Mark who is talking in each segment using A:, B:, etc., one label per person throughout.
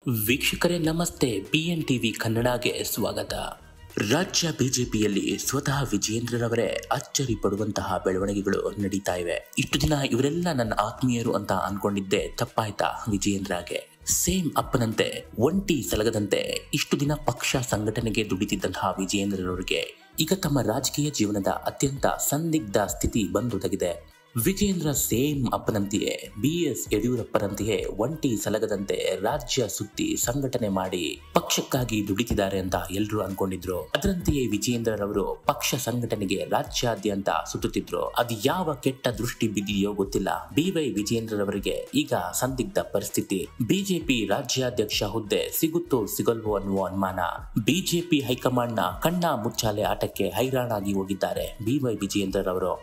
A: ವೀಕ್ಷಕರೇ ನಮಸ್ತೆ, PN TV ಕನ್ನಡಗೆ ಸ್ವಾಗತ. ರಾಜ್ಯ ಬಿಜೆಪಿಯಲ್ಲಿ ಸ್ವತಃ ವಿಜಯೇಂದ್ರರವರೇ ಅಚ್ಚರಿ ಪಡುವಂತಹ ಬೆಳವಣಿಗೆಗಳು ನಡೀತಾ ಇವೆ. ಇಷ್ಟು ದಿನ ಇವರೆಲ್ಲ ನನ್ನ ಆತ್ಮೀಯರು ಅಂತ ಅನ್ಕೊಂಡಿದ್ದೆ ತಪ್ಪಾಯ್ತಾ ವಿಜಯೇಂದ್ರಗೆ. ಸೇಮ್ ಅಪ್ಪನಂತೆ ಒಂಟಿ ಸಲಗದಂತೆ ಇಷ್ಟು ದಿನ ಪಕ್ಷ ಸಂಘಟನೆಗೆ ದುಡಿತಿದ್ದಂತಹ ವಿಜಯೇಂದ್ರರವರಿಗೆ ಈಗ ತಮ್ಮ ರಾಜಕೀಯ ಜೀವನದ ಅತ್ಯಂತ ಸಂದಿಗ್ಧ ಸ್ಥಿತಿ ಬಂದೊದಗಿದೆ. ವಿಜಯೇಂದ್ರ ಸೇಮ್ ಅಪ್ಪನಂತೆಯೇ BS ಯಡಿಯೂರಪ್ಪರಂತೆಯೇ ಒಂಟಿ ಸಲಗದಂತೆ ರಾಜ್ಯ ಸುತ್ತಿ ಸಂಘಟನೆ ಮಾಡಿ ಪಕ್ಷಕ್ಕಾಗಿ ದುಡಿತಿದ್ದಾರೆ ಅಂತ ಎಲ್ಲರೂ ಅನ್ಕೊಂಡಿದ್ರು. ಅದರಂತೆಯೇ ವಿಜಯೇಂದ್ರರವರು ಪಕ್ಷ ಸಂಘಟನೆಗೆ ರಾಜ್ಯಾದ್ಯಂತ ಸುತ್ತುತ್ತಿದ್ರು. ಅದು ಯಾವ ಕೆಟ್ಟ ದೃಷ್ಟಿ ಬಿದ್ದಿದೆಯೋ ಗೊತ್ತಿಲ್ಲ. BY ವಿಜಯೇಂದ್ರರವರಿಗೆ ಈಗ ಸಂದಿಗ್ಧ ಪರಿಸ್ಥಿತಿ. ಬಿಜೆಪಿ ರಾಜ್ಯಾಧ್ಯಕ್ಷ ಹುದ್ದೆ ಸಿಗುತ್ತೋ ಸಿಗಲ್ವೋ ಅನ್ನುವ ಅನುಮಾನ. ಬಿಜೆಪಿ ಹೈಕಮಾಂಡ್ ನ ಕಣ್ಣ ಮುಚ್ಚಾಲೆ ಆಟಕ್ಕೆ ಹೈರಾಣಾಗಿ ಹೋಗಿದ್ದಾರೆ BY ವಿಜಯೇಂದ್ರರವರು.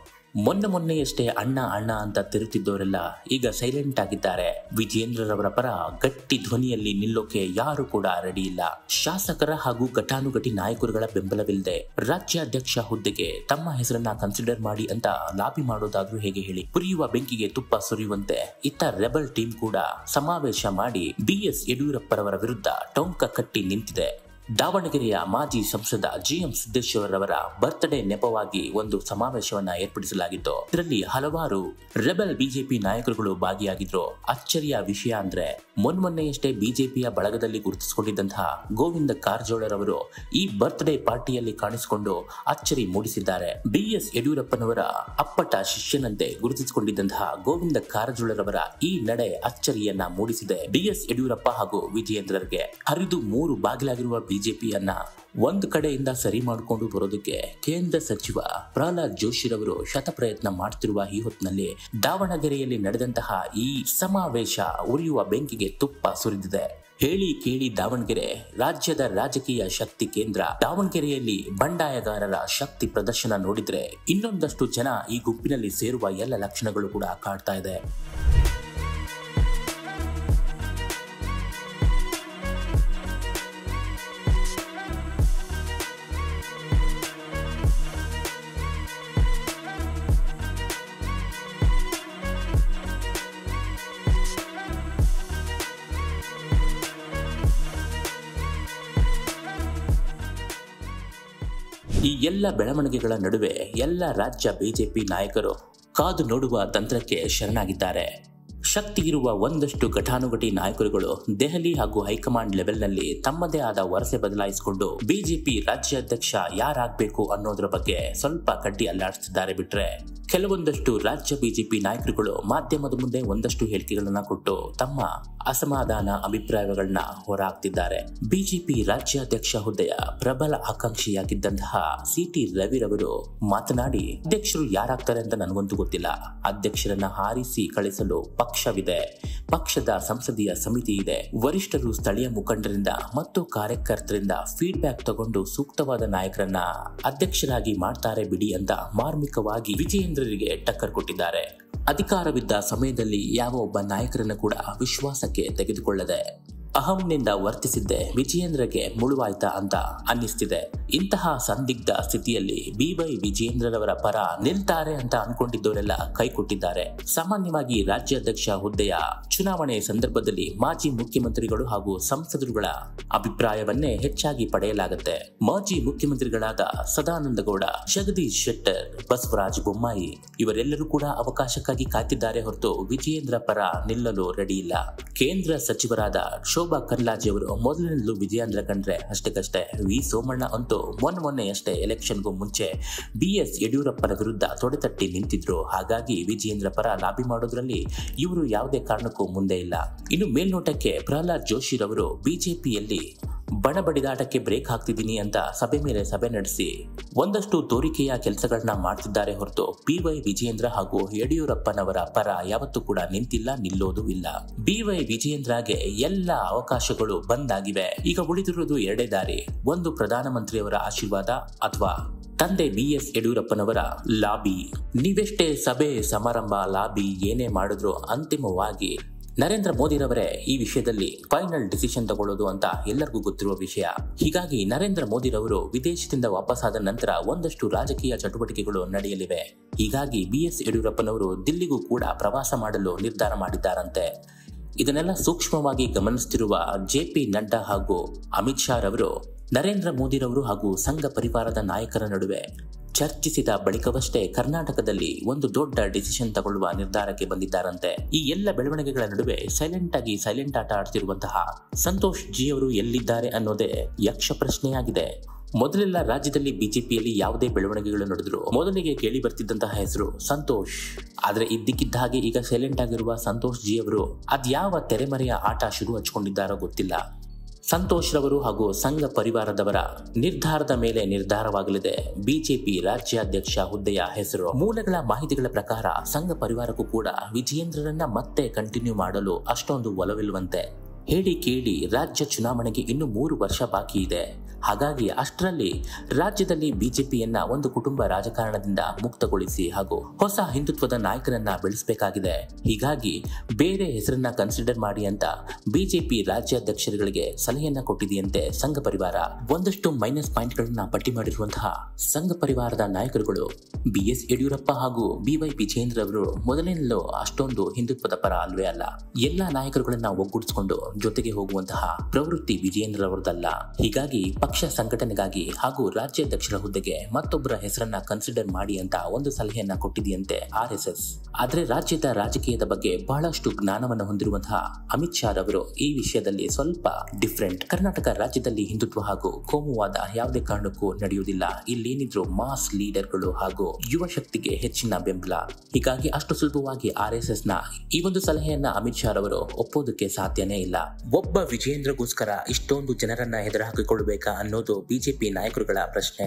A: ಮೊನ್ನೆಯಷ್ಟೇ ಅಣ್ಣ ಅಂತ ತಿರುತ್ತಿದ್ದವರೆಲ್ಲ ಈಗ ಸೈಲೆಂಟ್ ಆಗಿದ್ದಾರೆ. ವಿಜಯೇಂದ್ರರವರ ಪರ ಗಟ್ಟಿ ಧ್ವನಿಯಲ್ಲಿ ನಿಲ್ಲೋಕೆ ಯಾರು ಕೂಡ ರೆಡಿ ಇಲ್ಲ. ಶಾಸಕರ ಹಾಗೂ ಘಟಾನುಘಟಿ ನಾಯಕರುಗಳ ಬೆಂಬಲವಿಲ್ಲದೆ ರಾಜ್ಯಾಧ್ಯಕ್ಷ ಹುದ್ದೆಗೆ ತಮ್ಮ ಹೆಸರನ್ನ ಕನ್ಸಿಡರ್ ಮಾಡಿ ಅಂತ ಲಾಬಿ ಮಾಡೋದಾದ್ರೂ ಹೇಗೆ ಹೇಳಿ. ಉರಿಯುವ ಬೆಂಕಿಗೆ ತುಪ್ಪ ಸುರಿಯುವಂತೆ ಇತ್ತ ರೆಬಲ್ ಟೀಮ್ ಕೂಡ ಸಮಾವೇಶ ಮಾಡಿ BS ಯಡಿಯೂರಪ್ಪರವರ ವಿರುದ್ಧ ಟೊಂಕ ಕಟ್ಟಿ ನಿಂತಿದೆ. ದಾವಣಗೆರೆಯ ಮಾಜಿ ಸಂಸದ GM ಸಿದ್ದೇಶ್ವರರವರ ಬರ್ತ್ಡೇ ನೆಪವಾಗಿ ಒಂದು ಸಮಾವೇಶವನ್ನ ಏರ್ಪಡಿಸಲಾಗಿತ್ತು. ಇದರಲ್ಲಿ ಹಲವಾರು ರೆಬಲ್ ಬಿಜೆಪಿ ನಾಯಕರುಗಳು ಭಾಗಿಯಾಗಿದ್ರು. ಅಚ್ಚರಿಯ ವಿಷಯ ಅಂದ್ರೆ ಮೊನ್ನೆಯಷ್ಟೇ ಬಿಜೆಪಿಯ ಬಳಗದಲ್ಲಿ ಗುರುತಿಸಿಕೊಂಡಿದ್ದಂತಹ ಗೋವಿಂದ ಕಾರಜೋಳರವರು ಈ ಬರ್ತ್ಡೇ ಪಾರ್ಟಿಯಲ್ಲಿ ಕಾಣಿಸಿಕೊಂಡು ಅಚ್ಚರಿ ಮೂಡಿಸಿದ್ದಾರೆ. BS ಯಡಿಯೂರಪ್ಪನವರ ಅಪ್ಪಟ ಶಿಷ್ಯನಂತೆ ಗುರುತಿಸಿಕೊಂಡಿದ್ದಂತಹ ಗೋವಿಂದ ಕಾರಜೋಳರವರ ಈ ನಡೆ ಅಚ್ಚರಿಯನ್ನ ಮೂಡಿಸಿದೆ. BS ಯಡಿಯೂರಪ್ಪ ಹಾಗೂ ವಿಜಯೇಂದ್ರರಿಗೆ ಹರಿದು 3 ಬಾಗಿಲಾಗಿರುವ ಬಿಜೆಪಿಯನ್ನ ಒಂದು ಕಡೆಯಿಂದ ಸರಿ ಮಾಡಿಕೊಂಡು ಬರೋದಕ್ಕೆ ಕೇಂದ್ರ ಸಚಿವ ಪ್ರಹ್ಲಾದ್ ಜೋಶಿರವರು ಶತಪ್ರಯತ್ನ ಮಾಡ್ತಿರುವ ಈ ಹೊತ್ತಿನಲ್ಲಿ ದಾವಣಗೆರೆಯಲ್ಲಿ ನಡೆದಂತಹ ಈ ಸಮಾವೇಶ ಉರಿಯುವ ಬೆಂಕಿಗೆ ತುಪ್ಪ ಸುರಿದಿದೆ. ಹೇಳಿ ಕೇಳಿ ದಾವಣಗೆರೆ ರಾಜ್ಯದ ರಾಜಕೀಯ ಶಕ್ತಿ ಕೇಂದ್ರ. ದಾವಣಗೆರೆಯಲ್ಲಿ ಬಂಡಾಯಗಾರರ ಶಕ್ತಿ ಪ್ರದರ್ಶನ ನೋಡಿದ್ರೆ ಇನ್ನೊಂದಷ್ಟು ಜನ ಈ ಗುಂಪಿನಲ್ಲಿ ಸೇರುವ ಎಲ್ಲ ಲಕ್ಷಣಗಳು ಕೂಡ ಕಾಡ್ತಾ ಇದೆ. ಈ ಎಲ್ಲ ಬೆಳವಣಿಗೆಗಳ ನಡುವೆ ಎಲ್ಲ ರಾಜ್ಯ ಬಿಜೆಪಿ ನಾಯಕರು ಕಾದು ನೋಡುವ ತಂತ್ರಕ್ಕೆ ಶರಣಾಗಿದ್ದಾರೆ. ಶಕ್ತಿ ಇರುವ ಒಂದಷ್ಟು ಘಟಾನುಘಟಿ ನಾಯಕರುಗಳು ದೆಹಲಿ ಹಾಗೂ ಹೈಕಮಾಂಡ್ ಲೆವೆಲ್ನಲ್ಲಿ ತಮ್ಮದೇ ಆದ ವರಸೆ ಬದಲಾಯಿಸಿಕೊಂಡು ಬಿಜೆಪಿ ರಾಜ್ಯಾಧ್ಯಕ್ಷ ಯಾರಾಗಬೇಕು ಅನ್ನೋದ್ರ ಬಗ್ಗೆ ಸ್ವಲ್ಪ ಕಡ್ಡಿ ಅಲ್ಲಾಡಿಸುತ್ತಿದ್ದಾರೆ. ಬಿಟ್ರೆ ಕೆಲವೊಂದಷ್ಟು ರಾಜ್ಯ ಬಿಜೆಪಿ ನಾಯಕರುಗಳು ಮಾಧ್ಯಮದ ಮುಂದೆ ಒಂದಷ್ಟು ಹೇಳಿಕೆಗಳನ್ನ ಕೊಟ್ಟು ತಮ್ಮ ಅಸಮಾಧಾನ ಅಭಿಪ್ರಾಯಗಳನ್ನ ಹೊರಹಾಕ್ತಿದ್ದಾರೆ. ಬಿಜೆಪಿ ರಾಜ್ಯಾಧ್ಯಕ್ಷ ಹುದ್ದೆಯ ಪ್ರಬಲ ಆಕಾಂಕ್ಷಿಯಾಗಿದ್ದಂತಹ CT ರವಿರವರು ಮಾತನಾಡಿ, ಅಧ್ಯಕ್ಷರು ಯಾರಾಗ್ತಾರೆ ಅಂತ ನನಗಂತೂ ಗೊತ್ತಿಲ್ಲ. ಅಧ್ಯಕ್ಷರನ್ನ ಹಾರಿಸಿ ಕಳಿಸಲು ಪಕ್ಷವಿದೆ, ಪಕ್ಷದ ಸಂಸದೀಯ ಸಮಿತಿ ಇದೆ, ವರಿಷ್ಠರು ಸ್ಥಳೀಯ ಮುಖಂಡರಿಂದ ಮತ್ತು ಕಾರ್ಯಕರ್ತರಿಂದ ಫೀಡ್ಬ್ಯಾಕ್ ತಗೊಂಡು ಸೂಕ್ತವಾದ ನಾಯಕರನ್ನ ಅಧ್ಯಕ್ಷರಾಗಿ ಮಾಡ್ತಾರೆ ಬಿಡಿ ಅಂತ ಮಾರ್ಮಿಕವಾಗಿ ವಿಜಯೇಂದ್ರರಿಗೆ ಟಕ್ಕರ್ ಕೊಟ್ಟಿದ್ದಾರೆ. ಅಧಿಕಾರವಿದ್ದ ಸಮಯದಲ್ಲಿ ಯಾವ ಒಬ್ಬ ನಾಯಕರನ್ನು ಕೂಡ ವಿಶ್ವಾಸಕ್ಕೆ ತೆಗೆದುಕೊಳ್ಳದೆ ಅಹಂನಿಂದ ವರ್ತಿಸಿದ್ದೆ ವಿಜಯೇಂದ್ರಗೆ ಮುಳುವಾಯ್ತಾ ಅಂತ ಅನ್ನಿಸ್ತಿದೆ. ಇಂತಹ ಸಂದಿಗ್ಧ ಸ್ಥಿತಿಯಲ್ಲಿ BY ವಿಜಯೇಂದ್ರರವರ ಪರ ನಿಲ್ತಾರೆ ಅಂತ ಅನ್ಕೊಂಡಿದ್ದವರೆಲ್ಲ ಕೈ ಕೊಟ್ಟಿದ್ದಾರೆ. ಸಾಮಾನ್ಯವಾಗಿ ರಾಜ್ಯಾಧ್ಯಕ್ಷ ಹುದ್ದೆಯ ಚುನಾವಣೆ ಸಂದರ್ಭದಲ್ಲಿ ಮಾಜಿ ಮುಖ್ಯಮಂತ್ರಿಗಳು ಹಾಗೂ ಸಂಸದರುಗಳ ಅಭಿಪ್ರಾಯವನ್ನೇ ಹೆಚ್ಚಾಗಿ ಪಡೆಯಲಾಗುತ್ತೆ. ಮಾಜಿ ಮುಖ್ಯಮಂತ್ರಿಗಳಾದ ಸದಾನಂದ ಗೌಡ, ಜಗದೀಶ್ ಶೆಟ್ಟರ್, ಬಸವರಾಜ ಬೊಮ್ಮಾಯಿ ಇವರೆಲ್ಲರೂ ಕೂಡ ಅವಕಾಶಕ್ಕಾಗಿ ಕಾಯ್ತಿದ್ದಾರೆ ಹೊರತು ವಿಜಯೇಂದ್ರ ಪರ ನಿಲ್ಲಲು ರೆಡಿ ಇಲ್ಲ. ಕೇಂದ್ರ ಸಚಿವರಾದ ಶೋಭಾ ಕರ್ಲಾಜೆ ಅವರು ಮೊದಲಿನಿಂದಲೂ ವಿಜಯೇಂದ್ರ ಕಂಡ್ರೆ ಅಷ್ಟಕ್ಕಷ್ಟೇ. ವಿ ಸೋಮಣ್ಣ ಅಂತೂ ಮೊನ್ನೆಯಷ್ಟೇ ಎಲೆಕ್ಷನ್ಗೂ ಮುಂಚೆ BS ಯಡಿಯೂರಪ್ಪರ ವಿರುದ್ಧ ತೊಡೆತಟ್ಟಿ ನಿಂತಿದ್ರು. ಹಾಗಾಗಿ ವಿಜಯೇಂದ್ರ ಪರ ಲಾಬಿ ಮಾಡೋದ್ರಲ್ಲಿ ಇವರು ಯಾವುದೇ ಕಾರಣಕ್ಕೂ ಮುಂದೆ ಇಲ್ಲ. ಇನ್ನು ಮೇಲ್ನೋಟಕ್ಕೆ ಪ್ರಹ್ಲಾದ್ ಜೋಶಿರವರು ಬಿಜೆಪಿಯಲ್ಲಿ ಬಣಬಡಿದಾಟಕ್ಕೆ ಬ್ರೇಕ್ ಹಾಕ್ತಿದ್ದೀನಿ ಅಂತ ಸಭೆ ಮೇಲೆ ಸಭೆ ನಡೆಸಿ ಒಂದಷ್ಟು ತೋರಿಕೆಯ ಕೆಲಸಗಳನ್ನ ಮಾಡ್ತಿದ್ದಾರೆ ಹೊರತು BY ವಿಜಯೇಂದ್ರ ಹಾಗೂ ಯಡಿಯೂರಪ್ಪನವರ ಪರ ಯಾವತ್ತೂ ಕೂಡ ನಿಂತಿಲ್ಲ, ನಿಲ್ಲೋದು ಇಲ್ಲ. BY ವಿಜಯೇಂದ್ರಗೆ ಎಲ್ಲ ಅವಕಾಶಗಳು ಬಂದಾಗಿವೆ. ಈಗ ಉಳಿದಿರುವುದು ಎರಡೇ ದಾರಿ. ಒಂದು ಪ್ರಧಾನಮಂತ್ರಿಯವರ ಆಶೀರ್ವಾದ ಅಥವಾ ತಂದೆ BS ಯಡಿಯೂರಪ್ಪನವರ ಲಾಬಿ. ನೀವೆಷ್ಟೇ ಸಭೆ ಸಮಾರಂಭ ಲಾಬಿ ಏನೇ ಮಾಡಿದ್ರು ಅಂತಿಮವಾಗಿ ನರೇಂದ್ರ ಮೋದಿರವರೇ ಈ ವಿಷಯದಲ್ಲಿ ಫೈನಲ್ ಡಿಸಿಷನ್ ತಗೊಳ್ಳೋದು ಅಂತ ಎಲ್ಲರಿಗೂ ಗೊತ್ತಿರುವ ವಿಷಯ. ಹೀಗಾಗಿ ನರೇಂದ್ರ ಮೋದಿರವರು ವಿದೇಶದಿಂದ ವಾಪಸ್ಸಾದ ನಂತರ ಒಂದಷ್ಟು ರಾಜಕೀಯ ಚಟುವಟಿಕೆಗಳು ನಡೆಯಲಿವೆ. ಹೀಗಾಗಿ BS ಯಡಿಯೂರಪ್ಪನವರು ದಿಲ್ಲಿಗೂ ಕೂಡ ಪ್ರವಾಸ ಮಾಡಲು ನಿರ್ಧಾರ ಮಾಡಿದ್ದಾರಂತೆ. ಇದನ್ನೆಲ್ಲ ಸೂಕ್ಷ್ಮವಾಗಿ ಗಮನಿಸುತ್ತಿರುವ ಜೆ.ಪಿ. ನಡ್ಡಾ ಹಾಗೂ ಅಮಿತ್ ಶಾ ರವರು ನರೇಂದ್ರ ಮೋದಿರವರು ಹಾಗೂ ಸಂಘ ಪರಿವಾರದ ನಾಯಕರ ನಡುವೆ ಚರ್ಚಿಸಿದ ಬಳಿಕವಷ್ಟೇ ಕರ್ನಾಟಕದಲ್ಲಿ ಒಂದು ದೊಡ್ಡ ಡಿಸಿಷನ್ ತಗೊಳ್ಳುವ ನಿರ್ಧಾರಕ್ಕೆ ಬಂದಿದ್ದಾರಂತೆ. ಈ ಎಲ್ಲ ಬೆಳವಣಿಗೆಗಳ ನಡುವೆ ಸೈಲೆಂಟ್ ಆಟ ಆಡ್ತಿರುವಂತಹ ಸಂತೋಷ್ ಜಿ ಅವರು ಎಲ್ಲಿದ್ದಾರೆ ಅನ್ನೋದೇ ಯಕ್ಷ ಪ್ರಶ್ನೆಯಾಗಿದೆ. ಮೊದಲೆಲ್ಲ ರಾಜ್ಯದಲ್ಲಿ ಬಿಜೆಪಿಯಲ್ಲಿ ಯಾವುದೇ ಬೆಳವಣಿಗೆಗಳು ನಡೆದ್ರು ಮೊದಲಿಗೆ ಕೇಳಿ ಬರ್ತಿದ್ದಂತಹ ಹೆಸರು ಸಂತೋಷ್. ಆದ್ರೆ ಇದ್ದಕ್ಕಿದ್ದ ಹಾಗೆ ಈಗ ಸೈಲೆಂಟ್ ಆಗಿರುವ ಸಂತೋಷ್ ಜಿ ಅವರು ಅದ್ಯಾವ ತೆರೆಮರೆಯ ಆಟ ಶುರು ಹಚ್ಕೊಂಡಿದ್ದಾರೋ ಗೊತ್ತಿಲ್ಲ. ಸಂತೋಷ್ ರವರು ಹಾಗೂ ಸಂಘ ಪರಿವಾರದವರ ನಿರ್ಧಾರದ ಮೇಲೆ ನಿರ್ಧಾರವಾಗಲಿದೆ ಬಿಜೆಪಿ ರಾಜ್ಯಾಧ್ಯಕ್ಷ ಹುದ್ದೆಯ ಹೆಸರು. ಮೂಲಗಳ ಮಾಹಿತಿಗಳ ಪ್ರಕಾರ ಸಂಘ ಪರಿವಾರಕ್ಕೂ ಕೂಡ ವಿಜಯೇಂದ್ರರನ್ನ ಮತ್ತೆ ಕಂಟಿನ್ಯೂ ಮಾಡಲು ಅಷ್ಟೊಂದು ಒಲವಿಲ್ವಂತೆ. ಹೇಳಿ ಕೇಳಿ ರಾಜ್ಯ ಚುನಾವಣೆಗೆ ಇನ್ನು 3 ವರ್ಷ ಬಾಕಿ ಇದೆ. ಹಾಗಾಗಿ ಅಷ್ಟರಲ್ಲಿ ರಾಜ್ಯದಲ್ಲಿ ಬಿಜೆಪಿಯನ್ನ ಒಂದು ಕುಟುಂಬ ರಾಜಕಾರಣದಿಂದ ಮುಕ್ತಗೊಳಿಸಿ ಹಾಗೂ ಹೊಸ ಹಿಂದುತ್ವದ ನಾಯಕರನ್ನ ಬೆಳೆಸಬೇಕಾಗಿದೆ. ಹೀಗಾಗಿ ಬೇರೆ ಹೆಸರನ್ನ ಕನ್ಸಿಡರ್ ಮಾಡಿ ಅಂತ ಬಿಜೆಪಿ ರಾಜ್ಯಾಧ್ಯಕ್ಷರುಗಳಿಗೆ ಸಲಹೆಯನ್ನ ಕೊಟ್ಟಿದೆಯಂತೆ ಸಂಘ ಪರಿವಾರ. ಒಂದಷ್ಟು ಮೈನಸ್ ಪಾಯಿಂಟ್ಗಳನ್ನ ಪಟ್ಟಿ ಮಾಡಿರುವಂತಹ ಸಂಘ ಪರಿವಾರದ ನಾಯಕರುಗಳು ಬಿ.ಎಸ್. ಯಡಿಯೂರಪ್ಪ ಹಾಗೂ ಬಿ.ವೈ. ವಿಜಯೇಂದ್ರ ಅವರು ಮೊದಲಿನಲ್ಲೂ ಅಷ್ಟೊಂದು ಹಿಂದುತ್ವದ ಪರ ಅಲ್ವೇ ಅಲ್ಲ. ಎಲ್ಲಾ ನಾಯಕರುಗಳನ್ನ ಒಗ್ಗೂಡಿಸಿಕೊಂಡು ಜೊತೆಗೆ ಹೋಗುವಂತಹ ಪ್ರವೃತ್ತಿ ವಿಜಯೇಂದ್ರ ಅವರದಲ್ಲ. ಹೀಗಾಗಿ ಪಕ್ಷ ಸಂಘಟನೆಗಾಗಿ ಹಾಗೂ ರಾಜ್ಯಾಧ್ಯಕ್ಷರ ಹುದ್ದೆಗೆ ಮತ್ತೊಬ್ಬರ ಹೆಸರನ್ನ ಕನ್ಸಿಡರ್ ಮಾಡಿ ಅಂತ ಒಂದು ಸಲಹೆಯನ್ನ ಕೊಟ್ಟಿದೆಯಂತೆ ಆರ್ಎಸ್ಎಸ್. ಆದ್ರೆ ರಾಜ್ಯದ ರಾಜಕೀಯದ ಬಗ್ಗೆ ಬಹಳಷ್ಟು ಜ್ಞಾನವನ್ನು ಹೊಂದಿರುವಂತಹ ಅಮಿತ್ ಶಾ ರವರು ಈ ವಿಷಯದಲ್ಲಿ ಸ್ವಲ್ಪ ಡಿಫರೆಂಟ್. ಕರ್ನಾಟಕ ರಾಜ್ಯದಲ್ಲಿ ಹಿಂದುತ್ವ ಹಾಗೂ ಕೋಮುವಾದ ಯಾವುದೇ ಕಾರಣಕ್ಕೂ ನಡೆಯುವುದಿಲ್ಲ. ಇಲ್ಲೇನಿದ್ರು ಮಾಸ್ ಲೀಡರ್ಗಳು ಹಾಗೂ ಯುವ ಶಕ್ತಿಗೆ ಹೆಚ್ಚಿನ ಬೆಂಬಲ. ಹೀಗಾಗಿ ಅಷ್ಟು ಸುಲಭವಾಗಿ ಆರ್ಎಸ್ಎಸ್ ನ ಈ ಒಂದು ಸಲಹೆಯನ್ನ ಅಮಿತ್ ಶಾ ರವರು ಒಪ್ಪೋದಕ್ಕೆ ಸಾಧ್ಯನೇ ಇಲ್ಲ. ಒಬ್ಬ ವಿಜಯೇಂದ್ರಗೋಸ್ಕರ ಇಷ್ಟೊಂದು ಜನರನ್ನ ಎದುರು ಹಾಕಿಕೊಳ್ಳಬೇಕಾ ಅನ್ನೋದು ಬಿಜೆಪಿ ನಾಯಕರುಗಳ ಪ್ರಶ್ನೆ.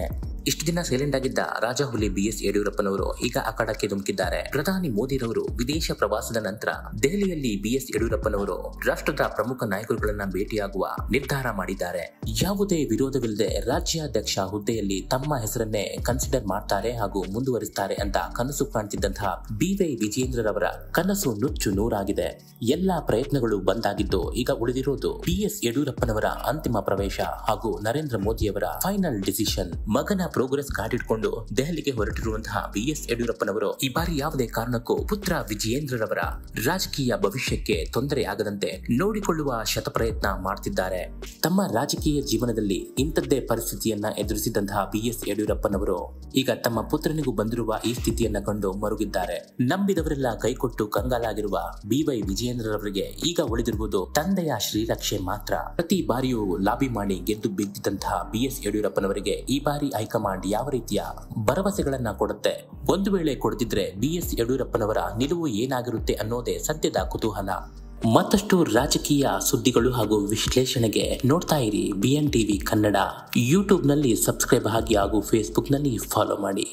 A: ಇಷ್ಟು ದಿನ ಸೈಲೆಂಟ್ ಆಗಿದ್ದ ರಾಜಹುಲಿ ಬಿ.ಎಸ್. ಯಡಿಯೂರಪ್ಪನವರು ಈಗ ಅಖಾಡಕ್ಕೆ ಧುಮುಕಿದ್ದಾರೆ. ಪ್ರಧಾನಿ ಮೋದಿರವರು ವಿದೇಶ ಪ್ರವಾಸದ ನಂತರ ದೆಹಲಿಯಲ್ಲಿ ಬಿ.ಎಸ್. ಯಡಿಯೂರಪ್ಪನವರು ರಾಷ್ಟ್ರದ ಪ್ರಮುಖ ನಾಯಕರುಗಳನ್ನ ಭೇಟಿಯಾಗುವ ನಿರ್ಧಾರ ಮಾಡಿದ್ದಾರೆ. ಯಾವುದೇ ವಿರೋಧವಿಲ್ಲದೆ ರಾಜ್ಯಾಧ್ಯಕ್ಷ ಹುದ್ದೆಯಲ್ಲಿ ತಮ್ಮ ಹೆಸರನ್ನೇ ಕನ್ಸಿಡರ್ ಮಾಡ್ತಾರೆ ಹಾಗೂ ಮುಂದುವರಿಸುತ್ತಾರೆ ಅಂತ ಕನಸು ಕಾಣ್ತಿದ್ದಂತಹ ಬಿ.ವೈ. ವಿಜಯೇಂದ್ರರವರ ಕನಸು ನುಚ್ಚು ನೂರಾಗಿದೆ. ಎಲ್ಲಾ ಪ್ರಯತ್ನಗಳು ಬಂದಾಗಿದ್ದು ಈಗ ಉಳಿದಿರೋದು ಬಿ.ಎಸ್. ಯಡಿಯೂರಪ್ಪನವರ ಅಂತಿಮ ಪ್ರವೇಶ ಹಾಗೂ ನರೇಂದ್ರ ಮೋದಿಯವರ ಫೈನಲ್ ಡಿಸಿಷನ್. ಮಗನ ಪ್ರೋಗ್ರೆಸ್ ಕಾಡಿಟ್ಕೊಂಡು ದೆಹಲಿಗೆ ಹೊರಟಿರುವಂತಹ ಬಿ.ಎಸ್. ಯಡಿಯೂರಪ್ಪನವರು ಈ ಬಾರಿ ಯಾವುದೇ ಕಾರಣಕ್ಕೂ ಪುತ್ರ ವಿಜಯೇಂದ್ರರವರ ರಾಜಕೀಯ ಭವಿಷ್ಯಕ್ಕೆ ತೊಂದರೆ ಆಗದಂತೆ ನೋಡಿಕೊಳ್ಳುವ ಶತಪ್ರಯತ್ನ ಮಾಡ್ತಿದ್ದಾರೆ. ತಮ್ಮ ರಾಜಕೀಯ ಜೀವನದಲ್ಲಿ ಇಂಥದ್ದೇ ಪರಿಸ್ಥಿತಿಯನ್ನ ಎದುರಿಸಿದಂತಹ ಬಿ.ಎಸ್. ಯಡಿಯೂರಪ್ಪನವರು ಈಗ ತಮ್ಮ ಪುತ್ರನಿಗೂ ಬಂದಿರುವ ಈ ಸ್ಥಿತಿಯನ್ನ ಕಂಡು ಮರುಗಿದ್ದಾರೆ. ನಂಬಿದವರೆಲ್ಲ ಕೈಕೊಟ್ಟು ಕಂಗಾಲಾಗಿರುವ ಬಿ.ವೈ. ವಿಜಯೇಂದ್ರರವರಿಗೆ ಈಗ ಉಳಿದಿರುವುದು ತಂದೆಯ ಶ್ರೀರಕ್ಷೆ ಮಾತ್ರ. ಪ್ರತಿ ಬಾರಿಯೂ ಲಾಬಿ ಮಾಡಿ ಗೆದ್ದು ಬಿದ್ದಿದ್ದಂತಹ ಬಿ.ಎಸ್. ಯಡಿಯೂರಪ್ಪನವರಿಗೆ ಈ ಬಾರಿ ಹೈಕಮಾಂಡ್ ಯಾವ ರೀತಿಯ ಭರವಸೆಗಳನ್ನ ಕೊಡುತ್ತೆ, ಒಂದು ವೇಳೆ ಕೊಡದಿದ್ರೆ ಬಿ.ಎಸ್. ಯಡಿಯೂರಪ್ಪನವರ ನಿಲುವು ಏನಾಗಿರುತ್ತೆ ಅನ್ನೋದೇ ಸದ್ಯದ ಕುತೂಹಲ. ಮತ್ತಷ್ಟು ರಾಜಕೀಯ ಸುದ್ದಿಗಳು ಹಾಗೂ ವಿಶ್ಲೇಷಣೆಗೆ ನೋಡ್ತಾ ಇರಿ BN TV ಕನ್ನಡ. ಯೂಟ್ಯೂಬ್ನಲ್ಲಿ ಸಬ್ಸ್ಕ್ರೈಬ್ ಆಗಿ ಹಾಗೂ ಫೇಸ್ಬುಕ್ನಲ್ಲಿ ಫಾಲೋ ಮಾಡಿ.